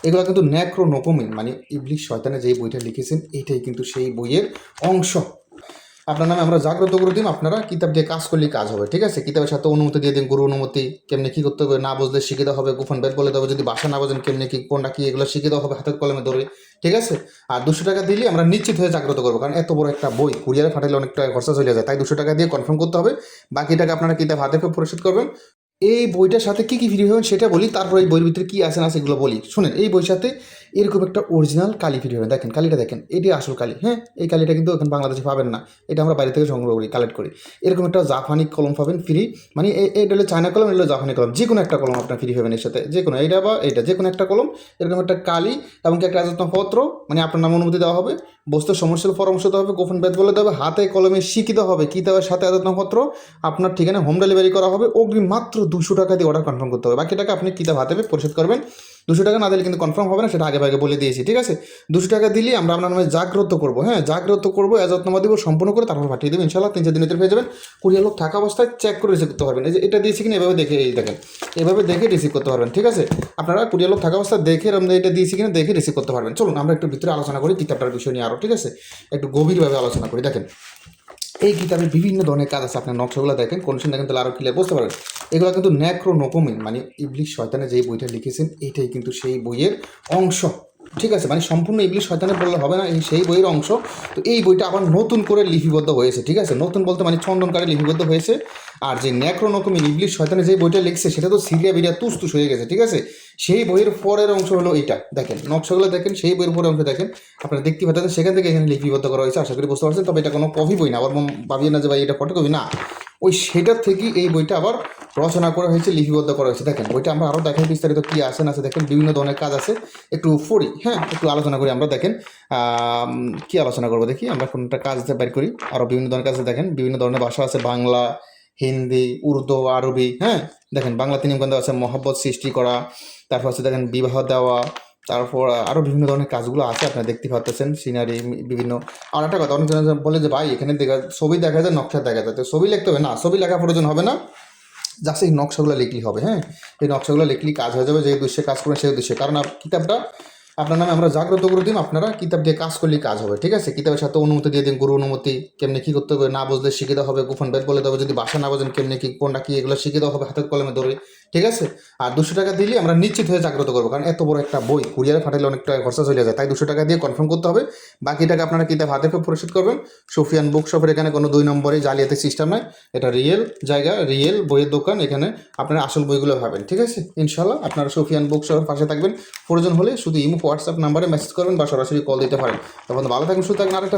এগুলো কিন্তু নেক্রোনোকমি মানে ইবলিশ শয়তানের যেই বইটা লিখেছেন এটাই কিন্তু সেই বইয়ের অংশ। আপনার নামে আমরা জাগ্রত করে দিন, আপনারা কিতাব দিয়ে কাজ করলেই কাজ হবে, ঠিক আছে? কিতাবের সাথে অনুমতি দিয়ে দিন, গুরু অনুমতি, কেমনি কী করতে হবে না বুঝলে শিখে দেওয়া হবে, গোপন বেদ বলে দেওয়া হবে, যদি ভাষা না বোঝেন কেমনি কী কোনটা কী এগুলো শিখে দেওয়া হবে হাতের কলমে ধরে, ঠিক আছে? আর 200 টাকা দিলে আমরা নিশ্চিত হয়ে জাগ্রত করবো, কারণ এত বড় একটা বই কুরিয়ারে পাঠালে অনেক টাকা খরচা চলে যায়, তাই 200 টাকা দিয়ে কনফার্ম করতে হবে। বাকি টাকা আপনারা কিতাব হাতে পেয়ে পরিশোধ করবেন। এই বইটার সাথে কী কী ফ্রি হবেন সেটা বলি, তারপর এই বইয়ের ভিতরে কী আছে না সেগুলো বলি। শুনেন, এই বইয়ের সাথে এরকম একটা অরিজিনাল কালি ফ্রি হবে। দেখেন কালিটা, দেখেন এটি আসল কালি, হ্যাঁ? এই কালিটা কিন্তু এখন বাংলাদেশে পাবেন না, এটা আমরা বাইরে থেকে সংগ্রহ করি, কালেক্ট করি। এরকম একটা জাপানি কলম পাবেন ফ্রি, মানে এটা হলো চায়না কলম, এটা হলো জাপানি কলম, যে কোনো একটা কলম আপনার ফ্রি হবেন এর সাথে, যে কোনো এইটা বা এটা যে কোনো একটা কলম, এরকম একটা কালি এবং একটা আবেদনপত্র, মানে আপনার নাম অনুমতি দেওয়া হবে, বস্তুর সমস্যার পরামর্শ দেওয়া হবে, গোপন বেদ বলে দেওয়া হবে, হাতে কলমে শিখিত হবে, কিতাবের সাথে আবেদনপত্র, আপনার ঠিকানা হোম ডেলিভারি করা হবে। অগ্রিম মাত্র 200 টাকা দিয়ে অর্ডার কনফার্ম করতে হবে, বাকি টাকা আপনি কিতাব হাতে পেয়ে পরিশোধ করবেন। 200 টাকা না দিলে কিন্তু কনফার্ম হবে না, সেটা আগে ভাগে বলে দিয়েছি, ঠিক আছে? 200 টাকা দিলে আমরা আপনার নামে জাগ্রত করবো, হ্যাঁ জাগ্রত করবো, এজাজতনামা দিব, সম্পূর্ণ করে তারপর পাঠিয়ে দেবেন ইনশাল্লাহ। 3-4 দিনের ভিতরে পেয়ে যাবেন। কুরিয়ার লোক থাকা অবস্থায় চেক করে রিসিভ করতে পারবেন, এই যে এটা দিয়েছি কিনা এভাবে দেখে, এই দেখেন এভাবে দেখে রিসিভ করতে পারবেন, ঠিক আছে? আপনারা কুরিয়ার লোক থাকা অবস্থায় দেখে আমরা এটা দিয়েছি কিনা দেখে রিসিভ করতে পারবেন। চলুন আমরা একটু ভিতরে আলোচনা করি কিতাবটার বিষয় নিয়ে আরও, ঠিক আছে? একটু গভীরভাবে আলোচনা করি। দেখেন এই কিতাবে বিভিন্ন ধরনের কাজ আছে, আপনার নকশাগুলো দেখেন, কন্ডিশন দেখেন, তাহলে আরও ক্লিয়ার বুঝতে পারবেন। এগুলো কিন্তু নেক্রোনোকমি মানে ইবলিশ শয়তানের যেই বইটা লিখেছেন এটাই কিন্তু সেই বইয়ের অংশ, ঠিক আছে? মানে সম্পূর্ণ ইবলিশ শয়তানের বললে হবে না, এই সেই বইয়ের অংশ। তো এই বইটা আবার নতুন করে লিপিবদ্ধ হয়েছে, ঠিক আছে? নতুন বলতে মানে চন্দনকারে লিপিবদ্ধ হয়েছে। আর যে নেক্রোনোকমি ইবলিশ শয়তানের যে বইটা লিখছে সেটা তো সিরিয়া বিরিয়া তুস হয়ে গেছে, ঠিক আছে? সেই বইয়ের পরের অংশ হলো এইটা, দেখেন নকশাগুলো দেখেন, সেই বইয়ের পরের অংশ দেখেন, আপনারা দেখতে পাচ্ছেন, সেখান থেকে এখানে লিপিবদ্ধ করা হয়েছে, আশা করি বুঝতে পারছেন। তবে এটা কোনো কপি বই না, আবার ভাবিয়ে না যে ভাই এটা ফটোকপি না, ওই সেটার থেকেই এই বইটা আবার রচনা করা হয়েছে, লিপিবদ্ধ করা হয়েছে। দেখেন বইটা আমরা আরও দেখেন বিস্তারিত কী আছে না আছে, দেখেন বিভিন্ন ধরনের কাজ আছে, একটু পড়ি, হ্যাঁ একটু আলোচনা করি আমরা। দেখেন কী আলোচনা করবো দেখি আমরা, কোনটা কাজ বের করি। আরও বিভিন্ন ধরনের কাজ আছে, দেখেন বিভিন্ন ধরনের ভাষা আছে, বাংলা, হিন্দি, উর্দু, আরবি, হ্যাঁ দেখেন বাংলা 3 নিয়মকানুন আছে, মহব্বত সৃষ্টি করা, তারপর হচ্ছে দেখেন বিবাহ দেওয়া, তারপর আরও বিভিন্ন ধরনের কাজগুলো আছে, আপনারা দেখতে পাচ্ছেন, সিনারি বিভিন্ন। আর একটা কথা, অনেকজন বলে যে ভাই এখানে ছবি দেখা যায়, নকশা দেখা যায়, তো ছবি লিখতে হবে না, ছবি লেখা প্রয়োজন হবে না, জাস্ট এই নকশাগুলো লিখলেই হবে, হ্যাঁ এই নকশাগুলো লিখলেই কাজ হয়ে যাবে, যে উদ্দেশ্যে কাজ করবেন সেই উদ্দেশ্যে। কারণ কিতাবটা আপনার নামে আমরা জাগ্রত করে দিন, আপনারা কিতাব দিয়ে কাজ করলেই কাজ হবে, ঠিক আছে? কিতাবের সাথে অনুমতি দিয়ে দিন, গুরু অনুমতি, কেমনি কী করতে হবে না বুঝলে শিখে দেওয়া হবে, গোপন বেদ বলে দেওয়া হবে, যদি ভাষা না বোঝেন কেমনি কী কোনটা কী এগুলো শিখে দেওয়া হবে হাতের কলমে ধরে, ঠিক আছে? আর 200 টাকা দিলে আমরা নিশ্চিত হয়ে জাগ্রত করবো, কারণ এত বড় একটা বই কুরিয়ারে পাঠালে অনেক টাকা খরচা চলে যায়, তাই 200 টাকা দিয়ে কনফার্ম করতে হবে। বাকি টাকা আপনারা কিতাব হাতে পেয়ে পরিশোধ করবেন। সুফিয়ান বুক শপের এখানে কোনো 2 নম্বরে জালিয়াতি সিস্টেম নাই, এটা রিয়েল জায়গা, রিয়েল বইয়ের দোকান, এখানে আপনারা আসল বইগুলো পাবেন, ঠিক আছে? ইনশাল্লাহ আপনারা সুফিয়ান বুক শপের পাশে থাকবেন। প্রয়োজন হলে শুধু ইমো হোয়াটসঅ্যাপ নাম্বারে মেসেজ করবেন বা সরাসরি কল দিতে পারেন। তখন ভালো থাকবেন, সুস্থ থাকবেন। আরেকটা